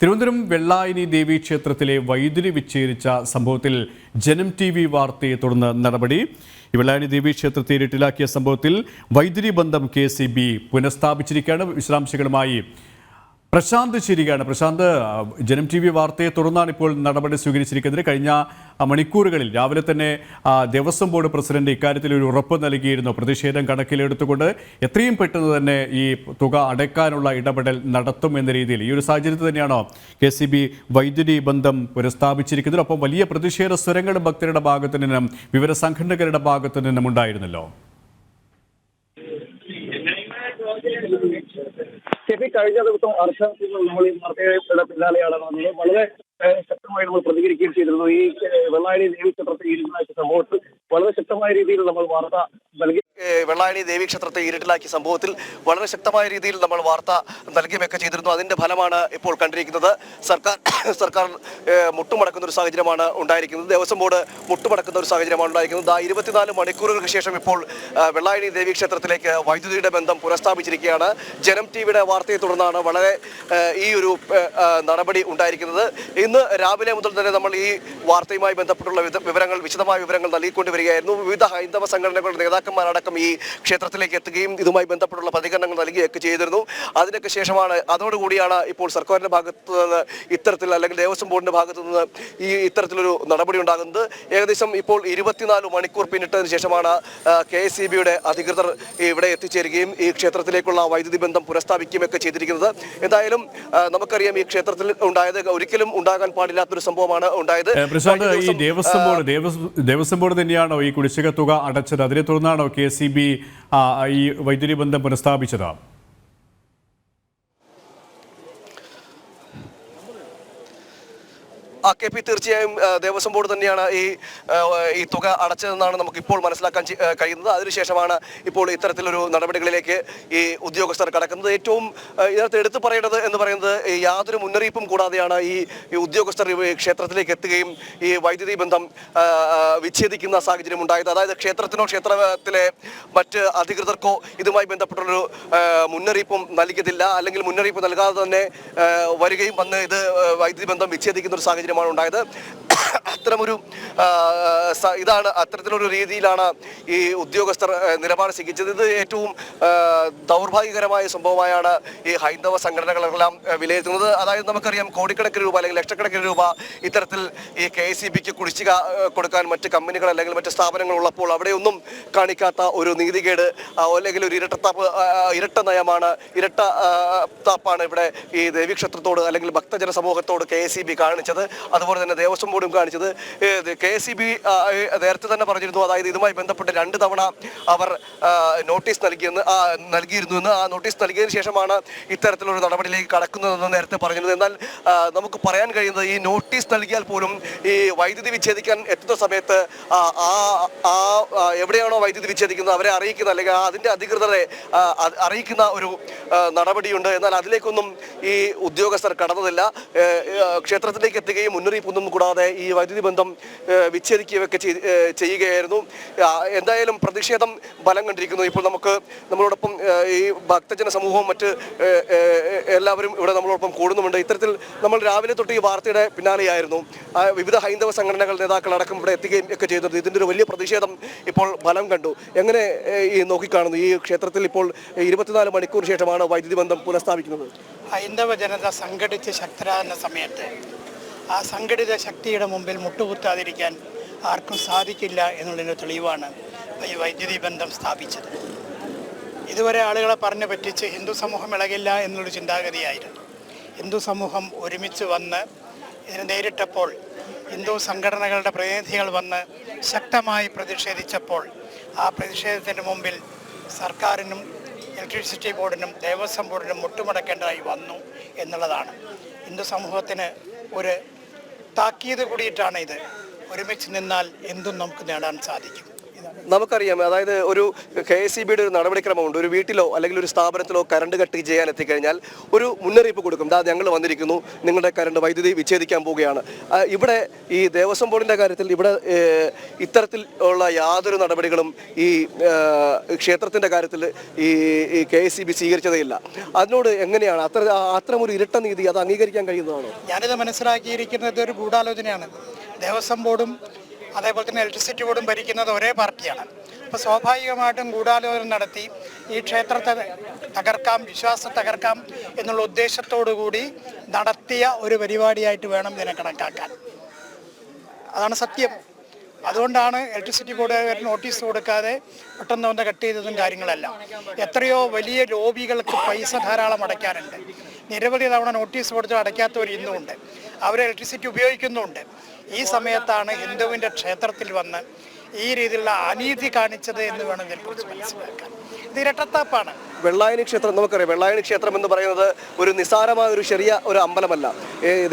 തിരുവനന്തപുരം വെള്ളായണി ദേവി ക്ഷേത്രത്തിലെ വൈദ്യുതി വിച്ഛേദിച്ച സംഭവത്തിൽ ജനം TV വാർത്തയെ തുടർന്ന് നടപടി. വെള്ളായണി ദേവി ക്ഷേത്രത്തെ ഇരുട്ടിലാക്കിയ സംഭവത്തിൽ വൈദ്യുതി ബന്ധം KSEB പുനഃസ്ഥാപിച്ചിരിക്കുകയാണ്. വിശദാംശങ്ങളുമായി പ്രശാന്ത് ചേരുകയാണ്. പ്രശാന്ത്, ജനം TV വാർത്തയെ തുടർന്നാണ് ഇപ്പോൾ നടപടി സ്വീകരിച്ചിരിക്കുന്നത്. കഴിഞ്ഞ മണിക്കൂറുകളിൽ രാവിലെ തന്നെ ദേവസ്വം ബോർഡ് പ്രസിഡന്റ് ഇക്കാര്യത്തിൽ ഒരു ഉറപ്പ് നൽകിയിരുന്നു. പ്രതിഷേധം കണക്കിലെടുത്തുകൊണ്ട് എത്രയും പെട്ടെന്ന് തന്നെ ഈ തുക അടയ്ക്കാനുള്ള ഇടപെടൽ നടത്തും എന്ന രീതിയിൽ ഈ ഒരു സാഹചര്യത്തിൽ തന്നെയാണോ KSEB വൈദ്യുതി ബന്ധം പുനഃസ്ഥാപിച്ചിരിക്കുന്നത്? ഒപ്പം വലിയ പ്രതിഷേധ സ്വരങ്ങളും ഭക്തരുടെ ഭാഗത്തു നിന്നും വിവര സംഘടനകളുടെ ഭാഗത്തു നിന്നും ഉണ്ടായിരുന്നല്ലോ. കഴിഞ്ഞ ദിവസം അർദ്ധത്തിൽ നമ്മൾ ഈ വാർത്തയുടെ പിന്നാലെയാണ് വന്നത്. വളരെ ശക്തമായി നമ്മൾ പ്രതികരിക്കുകയും ചെയ്തിരുന്നു. ഈ വെള്ളായണി ദേവി ക്ഷേത്രത്തെ ഇരുട്ടിലാക്കിയ സംഭവത്തിൽ വളരെ ശക്തമായ രീതിയിൽ നമ്മൾ വാർത്ത നൽകി. വെള്ളായണി ദേവി ക്ഷേത്രത്തെ ഇരുട്ടിലാക്കിയ സംഭവത്തിൽ വളരെ ശക്തമായ രീതിയിൽ നമ്മൾ വാർത്ത നൽകുകയൊക്കെ ചെയ്തിരുന്നു. അതിന്റെ ഫലമാണ് ഇപ്പോൾ കണ്ടിരിക്കുന്നത്. സർക്കാർ മുട്ടുമടക്കുന്ന ഒരു സാഹചര്യമാണ് ഉണ്ടായിരിക്കുന്നത്. ദേവസ്വം ബോർഡ് മുട്ടുമടക്കുന്ന ഒരു സാഹചര്യമാണ് ഉണ്ടായിരിക്കുന്നത്. 24 മണിക്കൂറുകൾക്ക് ശേഷം ഇപ്പോൾ വെള്ളായണി ദേവി ക്ഷേത്രത്തിലേക്ക് വൈദ്യുതിയുടെ ബന്ധം പുനഃസ്ഥാപിച്ചിരിക്കുകയാണ്. ജനം TVയുടെ വാർത്തയെ തുടർന്നാണ് വളരെ ഈ ഒരു നടപടി ഉണ്ടായിരിക്കുന്നത്. ഇന്ന് രാവിലെ മുതൽ തന്നെ നമ്മൾ ഈ വാർത്തയുമായി ബന്ധപ്പെട്ടുള്ള വിശദമായ വിവരങ്ങൾ നൽകിക്കൊണ്ടുവരികയായിരുന്നു. വിവിധ ഹൈന്ദവ സംഘടനകളുടെ നേതാക്കന്മാരടക്കം ഈ ക്ഷേത്രത്തിലേക്ക് എത്തുകയും ഇതുമായി ബന്ധപ്പെട്ടുള്ള പ്രതികരണങ്ങൾ നൽകുകയൊക്കെ ചെയ്തിരുന്നു. അതിനൊക്കെ ശേഷമാണ് അതോടുകൂടിയാണ് ഇപ്പോൾ സർക്കാരിന്റെ ഭാഗത്തു നിന്ന് ഇത്തരത്തിൽ, അല്ലെങ്കിൽ ദേവസ്വം ബോർഡിന്റെ ഭാഗത്തു നിന്ന് ഇത്തരത്തിലൊരു നടപടി ഉണ്ടാകുന്നത്. ഏകദേശം ഇപ്പോൾ 24 മണിക്കൂർ പിന്നിട്ടതിന് ശേഷമാണ് KSEBയുടെ അധികൃതർ ഇവിടെ എത്തിച്ചേരുകയും ഈ ക്ഷേത്രത്തിലേക്കുള്ള വൈദ്യുതി ബന്ധം പുനഃസ്ഥാപിക്കുകയൊക്കെ ചെയ്തിരിക്കുന്നത്. എന്തായാലും നമുക്കറിയാം, ഈ ക്ഷേത്രത്തിൽ ഉണ്ടായത് ഒരിക്കലും ഉണ്ടാകാൻ പാടില്ലാത്തൊരു സംഭവമാണ് ഉണ്ടായത്. ഈ ദേവസ്വം ബോർഡ് തന്നെയാണോ ഈ കുടിശ്ശിക തുക അടച്ചത്? അതിനെ തുടർന്നാണോ KSEB ഈ വൈദ്യുതി ബന്ധം പുനഃസ്ഥാപിച്ചത്? KP തീർച്ചയായും ദേവസ്വം ബോർഡ് തന്നെയാണ് ഈ തുക അടച്ചതെന്നാണ് നമുക്ക് ഇപ്പോൾ മനസ്സിലാക്കാൻ കഴിയുന്നത്. അതിനുശേഷമാണ് ഇപ്പോൾ ഇത്തരത്തിലൊരു നടപടികളിലേക്ക് ഈ ഉദ്യോഗസ്ഥർ കടക്കുന്നത്. ഏറ്റവും ഇതിനകത്ത് എടുത്തു പറയേണ്ടത് എന്ന് പറയുന്നത്, യാതൊരു മുന്നറിയിപ്പും കൂടാതെയാണ് ഈ ഉദ്യോഗസ്ഥർ ക്ഷേത്രത്തിലേക്ക് എത്തുകയും ഈ വൈദ്യുതി ബന്ധം വിച്ഛേദിക്കുന്ന സാഹചര്യം ഉണ്ടായത്. അതായത് ക്ഷേത്രത്തിനോ ക്ഷേത്രത്തിലെ മറ്റ് അധികൃതർക്കോ ഇതുമായി ബന്ധപ്പെട്ടൊരു മുന്നറിയിപ്പും നൽകിയതില്ല, അല്ലെങ്കിൽ മുന്നറിയിപ്പ് നൽകാതെ തന്നെ വരികയും വന്ന് ഇത് വൈദ്യുതി ബന്ധം വിച്ഛേദിക്കുന്ന ഒരു സാഹചര്യം ഉണ്ടായത്. അത്തരത്തിലൊരു രീതിയിലാണ് ഈ ഉദ്യോഗസ്ഥർ നിലപാട് സ്വീകരിച്ചത്. ഇത് ഏറ്റവും ദൗർഭാഗ്യകരമായ സംഭവമായാണ് ഈ ഹൈന്ദവ സംഘടനകളെല്ലാം വിലയിരുത്തുന്നത്. അതായത് നമുക്കറിയാം, കോടിക്കണക്കിന് രൂപ അല്ലെങ്കിൽ ലക്ഷക്കണക്കിന് രൂപ ഇത്തരത്തിൽ ഈ KSEBക്ക് കുടിശ്ശിക കൊടുക്കാൻ മറ്റ് കമ്പനികൾ അല്ലെങ്കിൽ മറ്റ് സ്ഥാപനങ്ങൾ ഉള്ളപ്പോൾ അവിടെയൊന്നും കാണിക്കാത്ത ഒരു നീതികേട്, അല്ലെങ്കിൽ ഒരു ഇരട്ട നയമാണ്, ഇരട്ടത്താപ്പാണ് ഇവിടെ ഈ ദേവീക്ഷേത്രത്തോട് അല്ലെങ്കിൽ ഭക്തജന സമൂഹത്തോട് KSEB കാണിച്ചത്. അതുപോലെ തന്നെ ദേവസ്വം ബോർഡും കാണിച്ചത്. KSEB നേരത്തെ തന്നെ പറഞ്ഞിരുന്നു, അതായത് ഇതുമായി ബന്ധപ്പെട്ട് 2 തവണ അവർ നോട്ടീസ് നൽകിയിരുന്നുവെന്ന്. ആ നോട്ടീസ് നൽകിയതിനു ശേഷമാണ് ഇത്തരത്തിലൊരു നടപടിയിലേക്ക് കടക്കുന്നതെന്ന് നേരത്തെ പറഞ്ഞിരുന്നത്. എന്നാൽ നമുക്ക് പറയാൻ കഴിയുന്നത്, ഈ നോട്ടീസ് നൽകിയാൽ പോലും ഈ വൈദ്യുതി വിച്ഛേദിക്കാൻ എത്തുന്ന സമയത്ത് എവിടെയാണോ വൈദ്യുതി വിച്ഛേദിക്കുന്നത് അവരെ അറിയിക്കുന്ന, അല്ലെങ്കിൽ അതിൻ്റെ അധികൃതരെ അറിയിക്കുന്ന ഒരു നടപടിയുണ്ട്. എന്നാൽ അതിലേക്കൊന്നും ഈ ഉദ്യോഗസ്ഥർ കടന്നതില്ല. ക്ഷേത്രത്തിലേക്ക് എത്തുകയും മുന്നറിയിപ്പൊന്നും കൂടാതെ ഈ വൈദ്യുതി ബന്ധം വിച്ഛേദിക്കുകയൊക്കെ ചെയ്യുകയായിരുന്നു. എന്തായാലും പ്രതിഷേധം ബലം കണ്ടിരിക്കുന്നു. ഇപ്പോൾ നമ്മളോടൊപ്പം ഈ ഭക്തജന സമൂഹവും മറ്റ് എല്ലാവരും ഇവിടെ നമ്മളോടൊപ്പം കൂടുന്നുമുണ്ട്. ഇത്തരത്തിൽ നമ്മൾ രാവിലെ തൊട്ട് ഈ വാർത്തയുടെ പിന്നാലെയായിരുന്നു. വിവിധ ഹൈന്ദവ സംഘടനകൾ നേതാക്കളടക്കം ഇവിടെ എത്തുകയും ഒക്കെ ചെയ്യുന്നത്. ഇതിൻ്റെ ഒരു വലിയ പ്രതിഷേധം ഇപ്പോൾ ബലം കണ്ടു. എങ്ങനെ ഈ നോക്കിക്കാണുന്നു? ഈ ക്ഷേത്രത്തിൽ ഇപ്പോൾ 24 മണിക്കൂർ ശേഷമാണ് വൈദ്യുതി ബന്ധം പുനഃസ്ഥാപിക്കുന്നത്. ഹൈന്ദവ ജനത സംഘടിച്ച് ശക്തരാകുന്ന സമയത്ത് ആ സംഘടിത ശക്തിയുടെ മുമ്പിൽ മുട്ടുകുത്താതിരിക്കാൻ ആർക്കും സാധിക്കില്ല എന്നുള്ളതിൻ്റെ തെളിവാണ് ഈ വൈദ്യുതി ബന്ധം സ്ഥാപിച്ചത്. ഇതുവരെ ആളുകളെ പറഞ്ഞു പറ്റിച്ച് ഹിന്ദു സമൂഹം ഇളകില്ല എന്നുള്ളൊരു ചിന്താഗതിയായിരുന്നു. ഹിന്ദു സമൂഹം ഒരുമിച്ച് വന്ന് ഇതിനെ നേരിട്ടപ്പോൾ, ഹിന്ദു സംഘടനകളുടെ പ്രതിനിധികൾ വന്ന് ശക്തമായി പ്രതിഷേധിച്ചപ്പോൾ, ആ പ്രതിഷേധത്തിൻ്റെ മുമ്പിൽ സർക്കാരിനും ഇലക്ട്രിസിറ്റി ബോർഡിനും ദേവസ്വം ബോർഡിനും മുട്ടുമടക്കേണ്ടതായി വന്നു എന്നുള്ളതാണ്. ഹിന്ദു സമൂഹത്തിന് ഒരു താക്കീത് കൂടിയിട്ടാണ് ഇത്. ഒരുമിച്ച് നിന്നാൽ എന്തും നമുക്ക് നേടാൻ സാധിക്കും. നമുക്കറിയാം, അതായത് ഒരു KSEBയുടെ ഒരു നടപടിക്രമമുണ്ട്. ഒരു വീട്ടിലോ അല്ലെങ്കിൽ ഒരു സ്ഥാപനത്തിലോ കറണ്ട് കട്ട് ചെയ്യാൻ എത്തിക്കഴിഞ്ഞാൽ ഒരു മുന്നറിയിപ്പ് കൊടുക്കും, ഞങ്ങൾ വന്നിരിക്കുന്നു, നിങ്ങളുടെ കറണ്ട് വൈദ്യുതി വിച്ഛേദിക്കാൻ പോവുകയാണ്. ഇവിടെ ഈ ദേവസ്വം ബോർഡിൻ്റെ കാര്യത്തിൽ ഇവിടെ ഇത്തരത്തിൽ ഉള്ള യാതൊരു നടപടികളും ഈ ക്ഷേത്രത്തിൻ്റെ കാര്യത്തിൽ ഈ KSEB സ്വീകരിച്ചതേയില്ല. അതിനോട് എങ്ങനെയാണ് അത്തരമൊരു ഇരട്ട നീതി അത് അംഗീകരിക്കാൻ കഴിയുന്നതാണോ? ഞാനിത് മനസ്സിലാക്കിയിരിക്കുന്നത് ഒരു ഗൂഢാലോചനയാണ്. ദേവസ്വം ബോർഡും അതേപോലെ തന്നെ ഇലക്ട്രിസിറ്റി ബോർഡും ഭരിക്കുന്നത് ഒരേ പാർട്ടിയാണ്. അപ്പോൾ സ്വാഭാവികമായിട്ടും ഗൂഢാലോചന നടത്തി ഈ ക്ഷേത്രത്തെ തകർക്കാം, വിശ്വാസം തകർക്കാം എന്നുള്ള ഉദ്ദേശത്തോടു കൂടി നടത്തിയ ഒരു പരിപാടിയായിട്ട് വേണം ഇതിനെ കണക്കാക്കാൻ. അതാണ് സത്യം. അതുകൊണ്ടാണ് ഇലക്ട്രിസിറ്റി ബോർഡ് നോട്ടീസ് കൊടുക്കാതെ പെട്ടെന്ന് വന്ന് കട്ട് ചെയ്തതും കാര്യങ്ങളല്ല. എത്രയോ വലിയ ലോബികൾക്ക് പൈസ ധാരാളം അടയ്ക്കാനുണ്ട്. നിരവധി തവണ നോട്ടീസ് കൊടുത്ത് അടയ്ക്കാത്തവർ ഇന്നുമുണ്ട്. അവർ ഇലക്ട്രിസിറ്റി ഉപയോഗിക്കുന്നുമുണ്ട്. ഈ സമയത്താണ് ഹിന്ദുവിൻ്റെ ക്ഷേത്രത്തിൽ വന്ന് ഈ രീതിയിലുള്ള അനീതി കാണിച്ചത് എന്ന് വേണം ഇതിനെക്കുറിച്ച് മനസ്സിലാക്കാൻ. ഇത് ഇരട്ടത്താപ്പാണ്. വെള്ളായണി ക്ഷേത്രം നമുക്കറിയാം. വെള്ളായണി ക്ഷേത്രം എന്ന് പറയുന്നത് ഒരു നിസ്സാരമായ ഒരു ചെറിയ ഒരു അമ്പലമല്ല.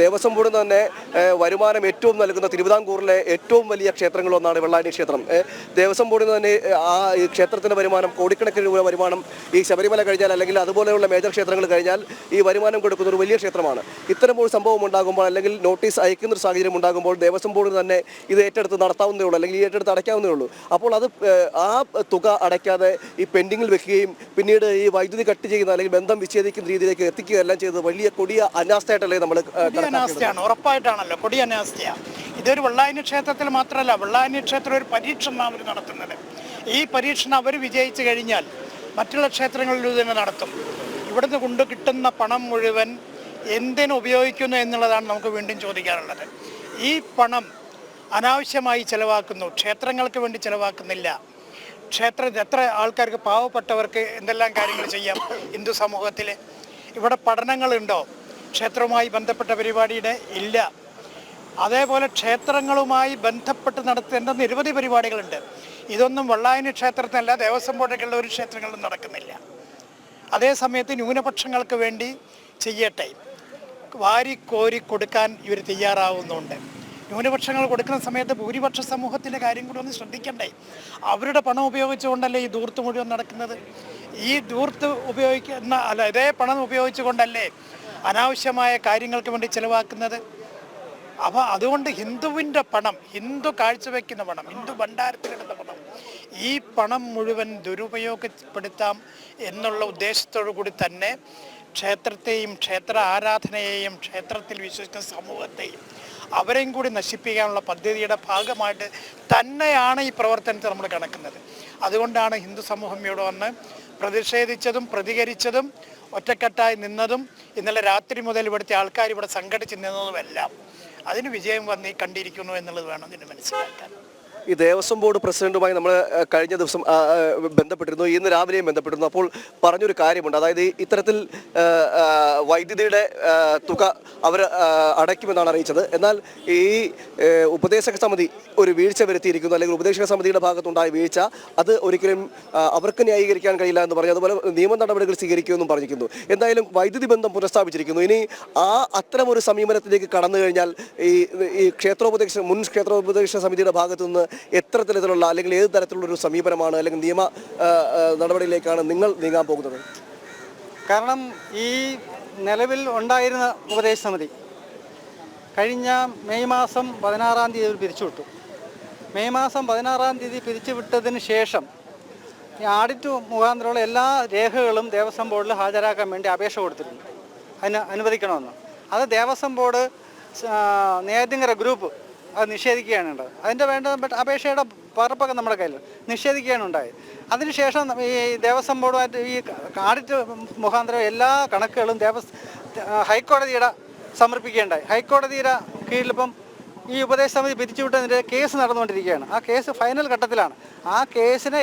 ദേവസ്വം ബോർഡിൽ തന്നെ വരുമാനം ഏറ്റവും നൽകുന്ന തിരുവിതാംകൂറിലെ ഏറ്റവും വലിയ ക്ഷേത്രങ്ങളൊന്നാണ് വെള്ളായണി ക്ഷേത്രം. ദേവസ്വം ബോർഡിൽ തന്നെ ആ ഈ ക്ഷേത്രത്തിൻ്റെ വരുമാനം കോടിക്കണക്കിന് രൂപ വരുമാനം ഈ ശബരിമല കഴിഞ്ഞാൽ അല്ലെങ്കിൽ അതുപോലെയുള്ള മേജർ ക്ഷേത്രങ്ങൾ കഴിഞ്ഞാൽ ഈ വരുമാനം കൊടുക്കുന്ന ഒരു വലിയ ക്ഷേത്രമാണ്. ഇത്തരമൊരു സംഭവം ഉണ്ടാകുമ്പോൾ അല്ലെങ്കിൽ നോട്ടീസ് അയക്കുന്നൊരു സാഹചര്യം ഉണ്ടാകുമ്പോൾ ദേവസ്വം ബോർഡ് തന്നെ ഇത് ഏറ്റെടുത്ത് നടത്താവുന്നതേ ഉള്ളൂ, അല്ലെങ്കിൽ ഈ ഏറ്റെടുത്ത് അടയ്ക്കാവുന്നേ ഉള്ളൂ. അപ്പോൾ അത് ആ തുക അടയ്ക്കാതെ ഈ പെൻഡിങ്ങിൽ വെക്കുകയും പിന്നീട് ഈ വൈദ്യുതി കട്ട് ചെയ്യുന്ന അല്ലെങ്കിൽ ബന്ധം വിച്ഛേദിക്കുന്ന രീതിയിലേക്ക് എത്തിക്കുക എല്ലാം ചെയ്തത് വലിയ കൊടിയ അനാസ്ഥയായിട്ടല്ലേ നമ്മൾ അനാസ്ഥയാണ്. ഉറപ്പായിട്ടാണല്ലോ കൊടിയ അനാസ്ഥയാണ്. ഇതൊരു വെള്ളായണി ക്ഷേത്രത്തിൽ മാത്രമല്ല, വെള്ളായണി ക്ഷേത്രം ഒരു പരീക്ഷണം അവർ നടത്തുന്നത്. ഈ പരീക്ഷണം അവർ വിജയിച്ചു കഴിഞ്ഞാൽ മറ്റുള്ള ക്ഷേത്രങ്ങളിലും ഇതിനെ നടത്തും. ഇവിടുന്ന് കൊണ്ട് കിട്ടുന്ന പണം മുഴുവൻ എന്തിനു ഉപയോഗിക്കുന്നു എന്നുള്ളതാണ് നമുക്ക് വീണ്ടും ചോദിക്കാനുള്ളത്. ഈ പണം അനാവശ്യമായി ചിലവാക്കുന്നു, ക്ഷേത്രങ്ങൾക്ക് വേണ്ടി ചിലവാക്കുന്നില്ല. ക്ഷേത്രത്തിൽ എത്ര ആൾക്കാർക്ക്, പാവപ്പെട്ടവർക്ക് എന്തെല്ലാം കാര്യങ്ങൾ ചെയ്യാം ഹിന്ദു സമൂഹത്തിൽ. ഇവിടെ പഠനങ്ങളുണ്ടോ ക്ഷേത്രവുമായി ബന്ധപ്പെട്ട പരിപാടിയുടെ? ഇല്ല. അതേപോലെ ക്ഷേത്രങ്ങളുമായി ബന്ധപ്പെട്ട് നടത്തേണ്ട നിരവധി പരിപാടികളുണ്ട്. ഇതൊന്നും വെള്ളായണി ക്ഷേത്രത്തിനല്ല, ദേവസ്വം ബോർഡൊക്കെയുള്ള ഒരു ക്ഷേത്രങ്ങളിലും നടക്കുന്നില്ല. അതേസമയത്ത് ന്യൂനപക്ഷങ്ങൾക്ക് വേണ്ടി ചെയ്യട്ടെ, വാരിക്കോരി കൊടുക്കാൻ ഇവർ തയ്യാറാവുന്നുണ്ട്. ന്യൂനപക്ഷങ്ങൾ കൊടുക്കുന്ന സമയത്ത് ഭൂരിപക്ഷ സമൂഹത്തിൻ്റെ കാര്യം കൂടി ഒന്ന് ശ്രദ്ധിക്കണ്ടേ? അവരുടെ പണം ഉപയോഗിച്ചുകൊണ്ടല്ലേ ഈ ധൂർത്ത് മുഴുവൻ നടക്കുന്നത്? ഈ ധൂർത്ത് ഇതേ പണം ഉപയോഗിച്ചുകൊണ്ടല്ലേ അനാവശ്യമായ കാര്യങ്ങൾക്ക് വേണ്ടി ചിലവാക്കുന്നത്? അപ്പോൾ അതുകൊണ്ട് ഹിന്ദുവിൻ്റെ പണം, ഹിന്ദു കാഴ്ചവെക്കുന്ന പണം, ഹിന്ദു ഭണ്ഡാരത്തിലിടുന്ന പണം, ഈ പണം മുഴുവൻ ദുരുപയോഗപ്പെടുത്താം എന്നുള്ള ഉദ്ദേശത്തോടു കൂടി തന്നെ ക്ഷേത്രത്തെയും ക്ഷേത്ര ആരാധനയെയും ക്ഷേത്രത്തിൽ വിശ്വസിക്കുന്ന സമൂഹത്തെയും അവരെയും കൂടി നശിപ്പിക്കാനുള്ള പദ്ധതിയുടെ ഭാഗമായിട്ട് തന്നെയാണ് ഈ പ്രവർത്തനത്തെ നമ്മൾ കണക്കുന്നത്. അതുകൊണ്ടാണ് ഹിന്ദു സമൂഹം ഇവിടെ വന്ന് പ്രതിഷേധിച്ചതും പ്രതികരിച്ചതും ഒറ്റക്കെട്ടായി നിന്നതും ഇന്നലെ രാത്രി മുതൽ ഇവിടുത്തെ ആൾക്കാർ ഇവിടെ സംഘടിച്ച് നിന്നതുമെല്ലാം അതിന് വിജയം വന്ന് കണ്ടിരിക്കുന്നു എന്നുള്ളത് വേണം ഇതിന് മനസ്സിലാക്കാൻ. ഈ ദേവസ്വം ബോർഡ് പ്രസിഡന്റുമായി നമ്മൾ കഴിഞ്ഞ ദിവസം ബന്ധപ്പെട്ടിരുന്നു, ഇന്ന് രാവിലെയും ബന്ധപ്പെട്ടിരുന്നു. അപ്പോൾ പറഞ്ഞൊരു കാര്യമുണ്ട്, അതായത് ഇത്തരത്തിൽ വൈദ്യുതിയുടെ തുക അവർ അടയ്ക്കുമെന്നാണ് അറിയിച്ചത്. എന്നാൽ ഈ ഉപദേശക സമിതി ഒരു വീഴ്ച വരുത്തിയിരിക്കുന്നു, അല്ലെങ്കിൽ ഉപദേശക സമിതിയുടെ ഭാഗത്തുണ്ടായ വീഴ്ച അത് ഒരിക്കലും അവർക്ക് ന്യായീകരിക്കാൻ കഴിയില്ല എന്ന് പറഞ്ഞു. അതുപോലെ നിയമ നടപടികൾ സ്വീകരിക്കുമെന്നും പറഞ്ഞിരിക്കുന്നു. എന്തായാലും വൈദ്യുതി ബന്ധം പുനഃസ്ഥാപിച്ചിരിക്കുന്നു. ഇനി അത്തരമൊരു സമീപനത്തിലേക്ക് കടന്നു കഴിഞ്ഞാൽ ഈ മുൻ ക്ഷേത്രോപദേശ സമിതിയുടെ ഭാഗത്തു നിന്ന് എത്ര തരത്തിലുള്ള അല്ലെങ്കിൽ ഏത് തരത്തിലുള്ള ഒരു സമീപനമാണ് അല്ലെങ്കിൽ നിയമ നടപടിയിലേക്കാണ് നിങ്ങൾ നീങ്ങാൻ പോകുന്നത്? കാരണം ഈ നിലവിൽ ഉണ്ടായിരുന്ന ഉപദേശ സമിതി കഴിഞ്ഞ മെയ് മാസം 16-ാം തീയതി പിരിച്ചുവിട്ടു. മെയ് മാസം 16-ാം തീയതി പിരിച്ചുവിട്ടതിന് ശേഷം ഈ ആഡിറ്റ് മുഖാന്തരമുള്ള എല്ലാ രേഖകളും ദേവസ്വം ബോർഡിൽ ഹാജരാക്കാൻ വേണ്ടി അപേക്ഷ കൊടുത്തിട്ടുണ്ട്, അതിന് അനുവദിക്കണമെന്ന്. അത് ദേവസ്വം ബോർഡ് നേതിങ്കര ഗ്രൂപ്പ് അത് നിഷേധിക്കുകയാണ് ഉണ്ടായത്. അതിൻ്റെ വേണ്ട അപേക്ഷയുടെ പകർപ്പൊക്കെ നമ്മുടെ കയ്യിൽ നിഷേധിക്കുകയാണ് ഉണ്ടായത്. അതിനുശേഷം ഈ ദേവസ്വം ബോർഡുമായിട്ട് ഈ ആഡിറ്റ് മുഖാന്തരം എല്ലാ കണക്കുകളും ഹൈക്കോടതിയുടെ സമർപ്പിക്കുകയുണ്ടായി. ഹൈക്കോടതിയുടെ കീഴിലിപ്പം ഈ ഉപദേശ സമിതി പിരിച്ചുവിട്ടതിൻ്റെ കേസ് നടന്നുകൊണ്ടിരിക്കുകയാണ്. ആ കേസ് ഫൈനൽ ഘട്ടത്തിലാണ്. ആ കേസിന്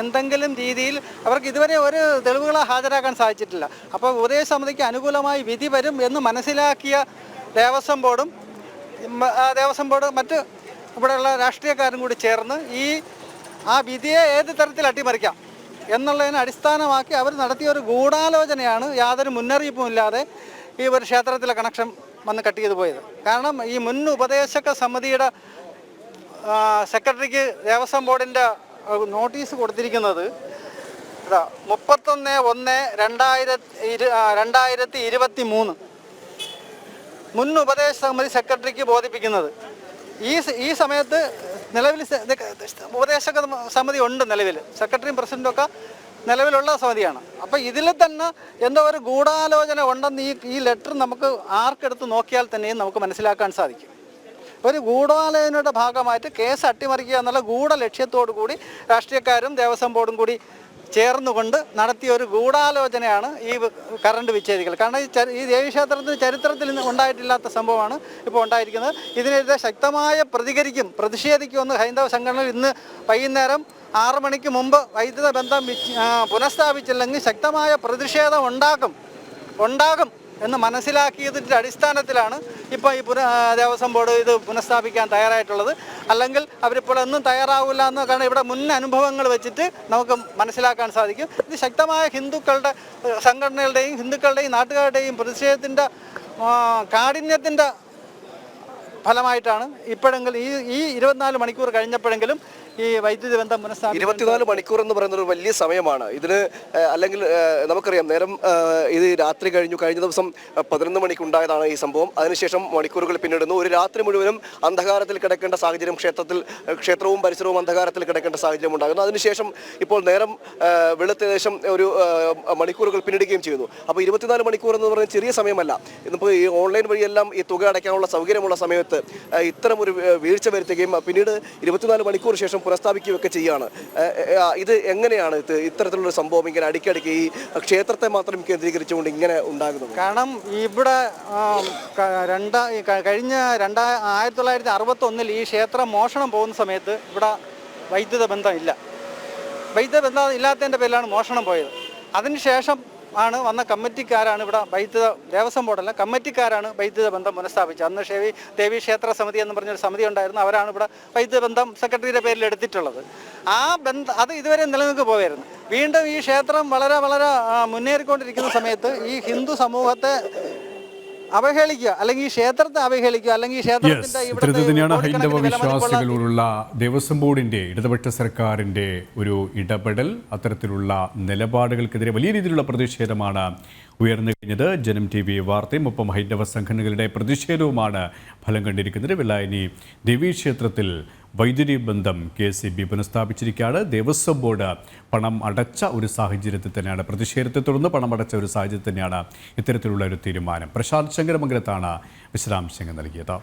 എന്തെങ്കിലും രീതിയിൽ അവർക്ക് ഇതുവരെ ഒരു തെളിവുകളെ ഹാജരാക്കാൻ സാധിച്ചിട്ടില്ല. അപ്പോൾ ഉപദേശ സമിതിക്ക് അനുകൂലമായി വിധി വരും എന്ന് മനസ്സിലാക്കിയ ദേവസ്വം ബോർഡ് മറ്റ് ഇവിടെയുള്ള രാഷ്ട്രീയക്കാരും കൂടി ചേർന്ന് ആ വിധിയെ ഏത് തരത്തിൽ അട്ടിമറിക്കാം എന്നുള്ളതിനെ അടിസ്ഥാനമാക്കി അവർ നടത്തിയ ഒരു ഗൂഢാലോചനയാണ് യാതൊരു മുന്നറിയിപ്പും ഇല്ലാതെ ഈ ഒരു ക്ഷേത്രത്തിലെ കണക്ഷൻ വന്ന് കട്ട് ചെയ്തു പോയത്. കാരണം ഈ മുൻ ഉപദേശക സമിതിയുടെ സെക്രട്ടറിക്ക് ദേവസ്വം ബോർഡിൻ്റെ നോട്ടീസ് കൊടുത്തിരിക്കുന്നത് 31/1/2023 മുൻ ഉപദേശ സമിതി സെക്രട്ടറിക്ക് ബോധിപ്പിക്കുന്നത്. ഈ സമയത്ത് നിലവിൽ ഉപദേശക സമിതി ഉണ്ട്, നിലവിൽ സെക്രട്ടറിയും പ്രസിഡന്റും ഒക്കെ നിലവിലുള്ള സമിതിയാണ്. അപ്പോൾ ഇതിൽ തന്നെ എന്തോ ഒരു ഗൂഢാലോചന ഉണ്ടെന്ന് ഈ ലെറ്റർ നമുക്ക് ആർക്കെടുത്ത് നോക്കിയാൽ തന്നെയും നമുക്ക് മനസ്സിലാക്കാൻ സാധിക്കും. ഒരു ഗൂഢാലോചനയുടെ ഭാഗമായിട്ട് കേസ് അട്ടിമറിക്കുക എന്നുള്ള ഗൂഢ ലക്ഷ്യത്തോടു കൂടി രാഷ്ട്രീയക്കാരും ദേവസ്വം ബോർഡും കൂടി ചേർന്നുകൊണ്ട് നടത്തിയ ഒരു ഗൂഢാലോചനയാണ് ഈ കറണ്ട് വിച്ഛേദിക്കൽ. കാരണം ഈ ദേവീക്ഷേത്രത്തിന് ചരിത്രത്തിൽ ഉണ്ടായിട്ടില്ലാത്ത സംഭവമാണ് ഇപ്പോൾ ഉണ്ടായിരിക്കുന്നത്. ഇതിനെതിരെ ശക്തമായ പ്രതിഷേധിക്കുമെന്ന് ഹൈന്ദവ സംഘടനകൾ ഇന്ന് വൈകുന്നേരം 6 മണിക്ക് മുമ്പ് വൈദ്യുത ബന്ധം പുനഃസ്ഥാപിച്ചില്ലെങ്കിൽ ശക്തമായ പ്രതിഷേധം ഉണ്ടാകും എന്ന് മനസ്സിലാക്കിയതിൻ്റെ അടിസ്ഥാനത്തിലാണ് ഇപ്പോൾ ഈ ദേവസ്വം ബോർഡ് ഇത് പുനഃസ്ഥാപിക്കാൻ തയ്യാറായിട്ടുള്ളത്. അല്ലെങ്കിൽ അവരിപ്പോൾ ഒന്നും തയ്യാറാവില്ല എന്ന്, കാരണം ഇവിടെ മുൻ അനുഭവങ്ങൾ വെച്ചിട്ട് നമുക്ക് മനസ്സിലാക്കാൻ സാധിക്കും. ഇത് ശക്തമായ ഹിന്ദുക്കളുടെ സംഘടനകളുടെയും ഹിന്ദുക്കളുടെയും നാട്ടുകാരുടെയും പ്രതിഷേധത്തിൻ്റെ കാഠിന്യത്തിൻ്റെ ഫലമായിട്ടാണ് ഇപ്പോഴെങ്കിലും ഈ 24 മണിക്കൂർ കഴിഞ്ഞപ്പോഴെങ്കിലും ഈ വൈദ്യുതി ബന്ധം പുനഃസ്ഥാപിക്കും. 24 മണിക്കൂർ എന്ന് പറയുന്നത് ഒരു വലിയ സമയമാണ് ഇതിന്. അല്ലെങ്കിൽ നമുക്കറിയാം, നേരം ഇത് രാത്രി കഴിഞ്ഞ ദിവസം 11 മണിക്ക് ഉണ്ടായതാണ് ഈ സംഭവം. അതിനുശേഷം മണിക്കൂറുകൾ പിന്നിടുന്നു. ഒരു രാത്രി മുഴുവനും അന്ധകാരത്തിൽ കിടക്കേണ്ട സാഹചര്യം, ക്ഷേത്രവും പരിസരവും അന്ധകാരത്തിൽ കിടക്കേണ്ട സാഹചര്യം ഉണ്ടാകുന്നു. അതിനുശേഷം ഇപ്പോൾ നേരം വെളുത്ത ശേഷം ഒരു മണിക്കൂറുകൾ പിന്നിടുകയും ചെയ്യുന്നു. അപ്പോൾ 24 മണിക്കൂർ എന്ന് പറയുന്നത് ചെറിയ സമയമല്ല. ഇന്നിപ്പോൾ ഈ ഓൺലൈൻ വഴിയെല്ലാം ഈ തുക അടയ്ക്കാനുള്ള സൗകര്യമുള്ള സമയത്ത് ഇത്തരം ഒരു വീഴ്ച വരുത്തുകയും പിന്നീട് 24 മണിക്കൂർ ശേഷം പുനഃസ്ഥാപിക്കുകയൊക്കെ ചെയ്യാണ്. ഇത് എങ്ങനെയാണ് ഇത്തരത്തിലുള്ള സംഭവം ഇങ്ങനെ അടിക്കടിക്ക് ഈ ക്ഷേത്രത്തെ മാത്രം കേന്ദ്രീകരിച്ചുകൊണ്ട് ഇങ്ങനെ ഉണ്ടാകുന്നത്? കാരണം ഇവിടെ കഴിഞ്ഞ 1961 ഈ ക്ഷേത്രം മോഷണം പോകുന്ന സമയത്ത് ഇവിടെ വൈദ്യുത ബന്ധം ഇല്ലാത്തതിൻ്റെ പേരിലാണ് മോഷണം പോയത്. അതിനുശേഷം വന്ന കമ്മിറ്റിക്കാരാണ് ഇവിടെ ദേവസ്വം ബോർഡല്ല, കമ്മിറ്റിക്കാരാണ് വൈദ്യുത ബന്ധം പുനഃസ്ഥാപിച്ചത്. അന്ന് ദേവീ ക്ഷേത്ര സമിതി എന്ന് പറഞ്ഞൊരു സമിതി ഉണ്ടായിരുന്നു. അവരാണ് ഇവിടെ വൈദ്യുത ബന്ധം സെക്രട്ടറിയുടെ പേരിൽ എടുത്തിട്ടുള്ളത്. അത് ഇതുവരെ നിലനിൽക്ക് പോയായിരുന്നു. വീണ്ടും ഈ ക്ഷേത്രം വളരെ മുന്നേറിക്കൊണ്ടിരിക്കുന്ന സമയത്ത് ഈ ഹിന്ദു സമൂഹത്തെ അവഹേളിക്കുക, അല്ലെങ്കിൽ ഈ ക്ഷേത്രത്തെ അവഹേളിക്കുക, അല്ലെങ്കിൽ ഈ ക്ഷേത്രത്തിന്റെ തന്നെയാണ് ഹൈന്ദവ വിശ്വാസികളോടുള്ള ദേവസ്വം ബോർഡിന്റെ ഇടതുപക്ഷ സർക്കാരിന്റെ ഒരു ഇടപെടൽ. അത്തരത്തിലുള്ള നിലപാടുകൾക്കെതിരെ വലിയ രീതിയിലുള്ള പ്രതിഷേധമാണ് ഉയർന്നു കഴിഞ്ഞത്. ജനം TV വാർത്തയും ഒപ്പം ഹൈന്ദവ സംഘടനകളുടെ പ്രതിഷേധവുമാണ് ഫലം കണ്ടിരിക്കുന്നത്. വെള്ളായണി ദേവീക്ഷേത്രത്തിൽ വൈദ്യുതി ബന്ധം KCB പുനഃസ്ഥാപിച്ചിരിക്കുകയാണ്. ദേവസ്വം ബോർഡ് പണം അടച്ച ഒരു സാഹചര്യത്തിൽ തന്നെയാണ്, പ്രതിഷേധത്തെ തുടർന്ന് പണം അടച്ച ഒരു സാഹചര്യത്തിൽ തന്നെയാണ് ഇത്തരത്തിലുള്ള ഒരു തീരുമാനം. പ്രശാന്ത് ശങ്കരമംഗലത്താണ് വിശദാംശങ്ങൾ നൽകിയത്.